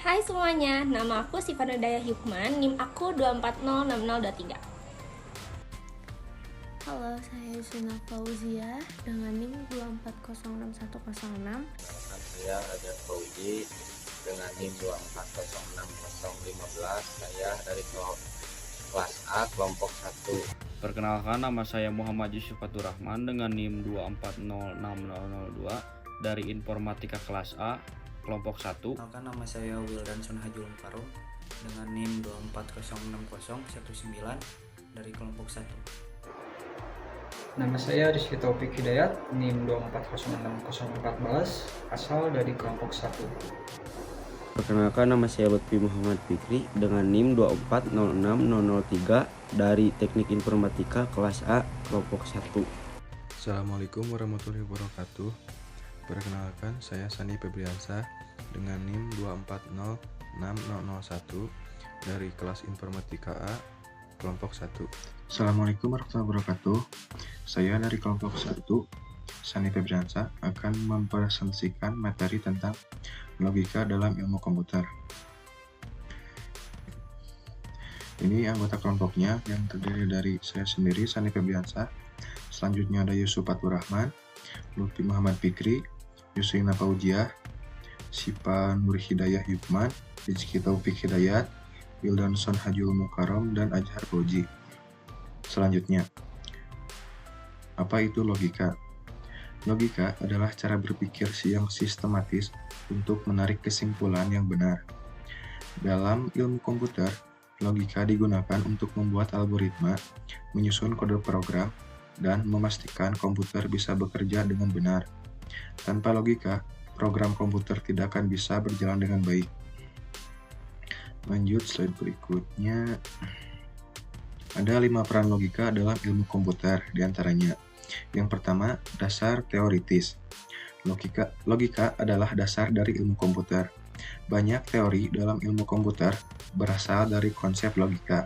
Hai semuanya, nama aku Sifanudaya Hikman, NIM aku 2406023. Halo, saya Yusina Fauzia dengan NIM 2406106. Saya Raja Fauzi dengan NIM 2406015. Saya dari kelas A kelompok 1. Perkenalkan, nama saya Muhammad Yusuf Fatur Rahman dengan NIM 2406002 dari Informatika kelas A kelompok 1. Perkenalkan, nama saya Wildan Sunhajul Mukarom dengan NIM 2406019 dari kelompok 1. Nama saya Rizky Taufik Hidayat, NIM 2406014, asal dari kelompok 1. Perkenalkan, nama saya Lutfi Muhammad Fikri dengan NIM 2406003 dari Teknik Informatika kelas A kelompok 1. Assalamualaikum warahmatullahi wabarakatuh. Perkenalkan, saya Sandi Febriansyah dengan NIM 2406001 dari kelas Informatika A kelompok 1. Assalamualaikum warahmatullahi wabarakatuh. Saya dari kelompok 1, Sandi Febriansyah, akan mempresentasikan materi tentang logika dalam ilmu komputer. Ini anggota kelompoknya yang terdiri dari saya sendiri, Sandi Febriansyah. Selanjutnya ada Yusuf Fatur Rahman, Lutfi Muhammad Fikri, Yusrina Fauziah, Sipa Nur Hidayah Hikman, Rizky Taufik Hidayat, Wildan Sunhajul Mukarom, dan Azhar Fauzi. Selanjutnya, apa itu logika? Logika adalah cara berpikir yang sistematis untuk menarik kesimpulan yang benar. Dalam ilmu komputer, logika digunakan untuk membuat algoritma, menyusun kode program, dan memastikan komputer bisa bekerja dengan benar. Tanpa logika, program komputer tidak akan bisa berjalan dengan baik. Lanjut slide berikutnya. Ada 5 peran logika dalam ilmu komputer, diantaranya. Yang pertama, dasar teoritis. Logika adalah dasar dari ilmu komputer. Banyak teori dalam ilmu komputer berasal dari konsep logika,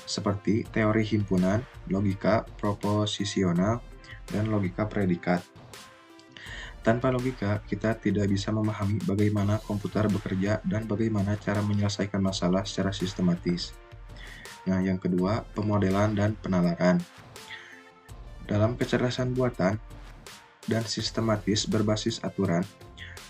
seperti teori himpunan, logika proposisional, dan logika predikat. Tanpa logika, kita tidak bisa memahami bagaimana komputer bekerja dan bagaimana cara menyelesaikan masalah secara sistematis. Nah, yang kedua, pemodelan dan penalaran. Dalam kecerdasan buatan dan sistematis berbasis aturan,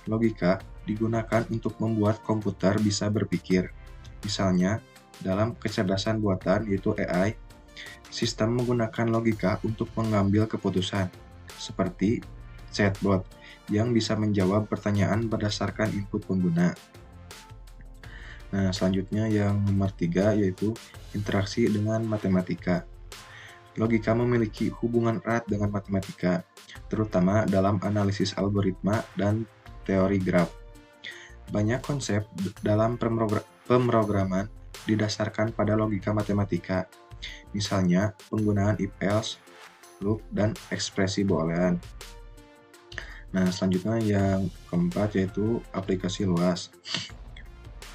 logika digunakan untuk membuat komputer bisa berpikir. Misalnya, dalam kecerdasan buatan yaitu AI, sistem menggunakan logika untuk mengambil keputusan, seperti chatbot yang bisa menjawab pertanyaan berdasarkan input pengguna. Nah, selanjutnya yang nomor 3 yaitu interaksi dengan matematika. Logika memiliki hubungan erat dengan matematika, terutama dalam analisis algoritma dan teori graf. Banyak konsep dalam pemrograman didasarkan pada logika matematika, misalnya penggunaan if-else, loop, dan ekspresi boolean. Nah, selanjutnya yang keempat yaitu aplikasi luas.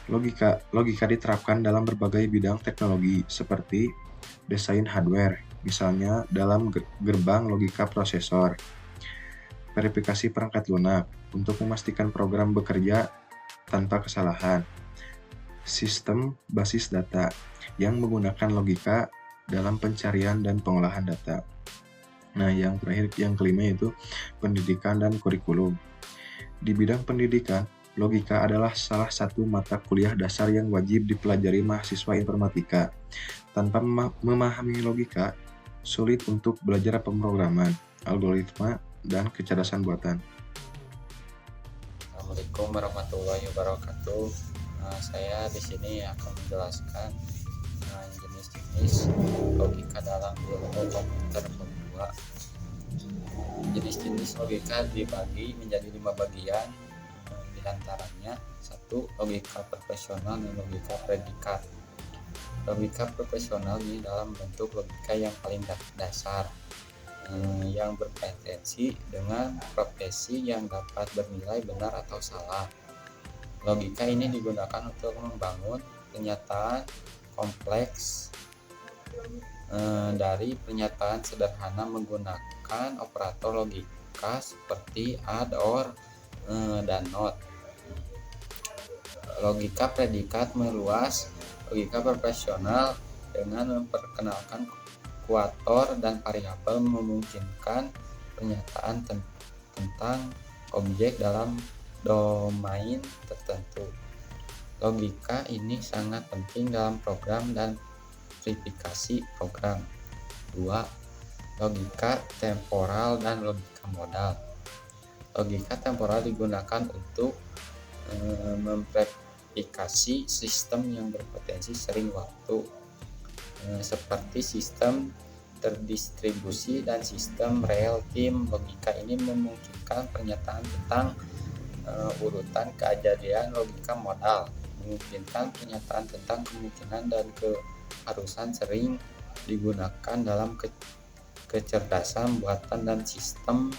Logika diterapkan dalam berbagai bidang teknologi seperti desain hardware, misalnya dalam gerbang logika prosesor, verifikasi perangkat lunak untuk memastikan program bekerja tanpa kesalahan, sistem basis data yang menggunakan logika dalam pencarian dan pengolahan data. Nah, yang terakhir, yang kelima yaitu pendidikan dan kurikulum. Di bidang pendidikan, logika adalah salah satu mata kuliah dasar yang wajib dipelajari mahasiswa informatika. Tanpa memahami logika, sulit untuk belajar pemrograman, algoritma, dan kecerdasan buatan. Assalamualaikum warahmatullahi wabarakatuh. Saya di sini akan menjelaskan jenis-jenis logika dalam ilmu komputer kedua. Jenis-jenis logika dibagi menjadi 5 bagian, di antaranya 1. Logika profesional dan logika predikat. Logika profesional ini dalam bentuk logika yang paling dasar, yang berpotensi dengan profesi yang dapat bernilai benar atau salah. Logika ini digunakan untuk membangun pernyataan kompleks dari pernyataan sederhana menggunakan operator logika seperti add, or, dan not. Logika predikat meluas. Logika profesional dengan memperkenalkan kuator dan variabel memungkinkan pernyataan tentang objek dalam domain tertentu. Logika ini sangat penting dalam program dan verifikasi program. 2. Logika temporal dan logika modal. Logika temporal digunakan untuk memverifikasi sistem yang berpotensi sering waktu, seperti sistem terdistribusi dan sistem real time. Logika ini memungkinkan pernyataan tentang urutan kejadian. Logika modal memungkinkan pernyataan tentang kemungkinan dan keharusan, sering digunakan dalam kecerdasan buatan dan sistem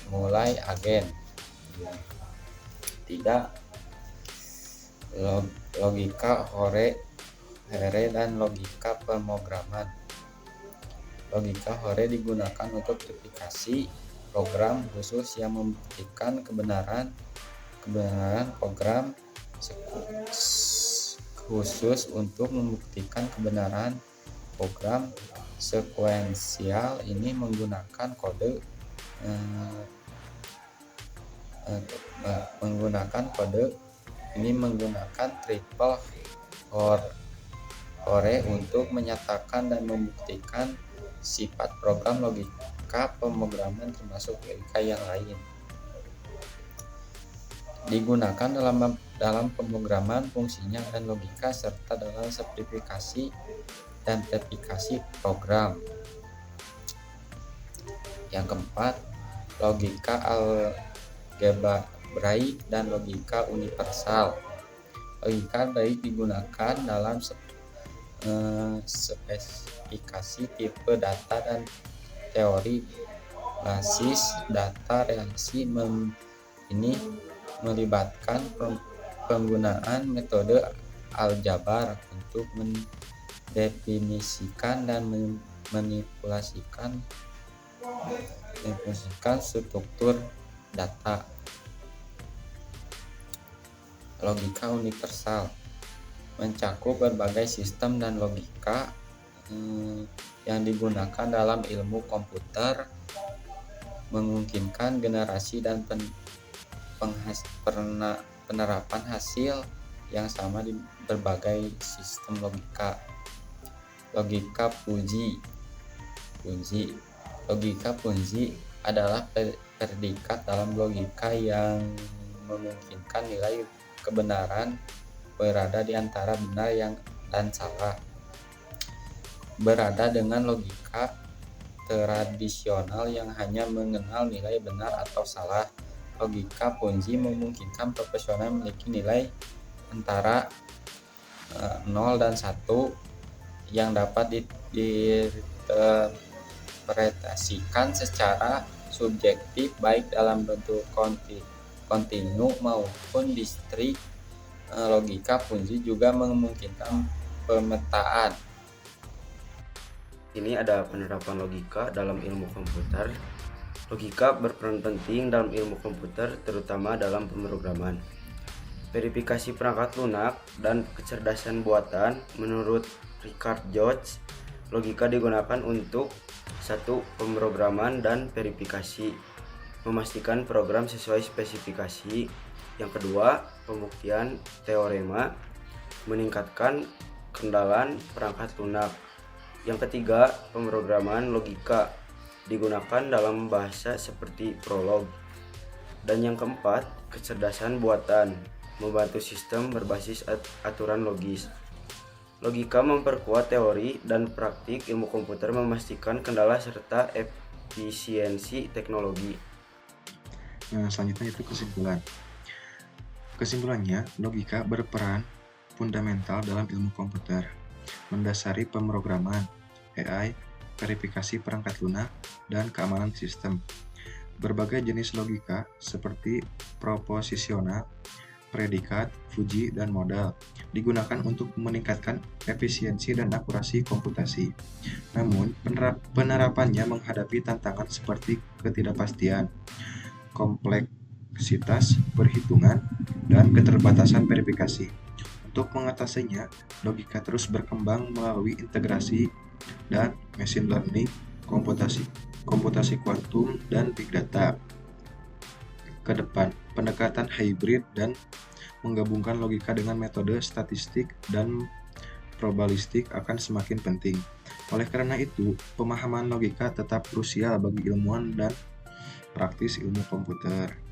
mulai agen. 3. Logika Hore dan logika pemrograman. Logika Hore digunakan untuk verifikasi program khusus yang membuktikan kebenaran program khusus untuk membuktikan kebenaran program sekuensial. Ini menggunakan kode triple Hore untuk menyatakan dan membuktikan sifat program. Logika pemrograman termasuk logika yang lain digunakan dalam pemrograman fungsinya dan logika serta dalam simplifikasi dan verifikasi program. Yang keempat, logika algebraik dan logika universal. Logika algebraik digunakan dalam spesifikasi tipe data dan teori basis data. Relasi ini melibatkan penggunaan metode aljabar untuk mendefinisikan dan manipulasikan struktur data. Logika universal mencakup berbagai sistem dan logika yang digunakan dalam ilmu komputer, memungkinkan generasi dan penerapan hasil yang sama di berbagai sistem logika. Logika Punji. Logika Punji adalah predikat dalam logika yang memungkinkan nilai kebenaran berada di antara benar dan salah. Berada dengan logika tradisional yang hanya mengenal nilai benar atau salah. Logika Punji memungkinkan profesional memiliki nilai antara 0 dan 1 yang dapat diinterpretasikan secara subjektif baik dalam bentuk kontinu maupun distrik. Logika Punji juga memungkinkan pemetaan. Ini ada penerapan logika dalam ilmu komputer. Logika berperan penting dalam ilmu komputer, terutama dalam pemrograman. Verifikasi perangkat lunak dan kecerdasan buatan. Menurut Richard George, logika digunakan untuk 1. Pemrograman dan verifikasi, memastikan program sesuai spesifikasi. Yang kedua, pembuktian teorema, meningkatkan keandalan perangkat lunak. Yang ketiga, pemrograman logika, digunakan dalam bahasa seperti Prolog. Dan yang keempat, kecerdasan buatan, membantu sistem berbasis aturan logis. Logika memperkuat teori dan praktik ilmu komputer, memastikan kendala serta efisiensi teknologi. Nah, selanjutnya itu kesimpulan. Kesimpulannya, logika berperan fundamental dalam ilmu komputer, mendasari pemrograman, AI, verifikasi perangkat lunak, dan keamanan sistem. Berbagai jenis logika seperti proposisional, predikat, Fuji, dan modal digunakan untuk meningkatkan efisiensi dan akurasi komputasi. Namun, penerapannya menghadapi tantangan seperti ketidakpastian, kompleksitas perhitungan, dan keterbatasan verifikasi. Untuk mengatasinya, logika terus berkembang melalui integrasi dan machine learning, komputasi kuantum, dan big data. Ke depan, pendekatan hybrid dan menggabungkan logika dengan metode statistik dan probabilistik akan semakin penting. Oleh karena itu, pemahaman logika tetap krusial bagi ilmuwan dan praktis ilmu komputer.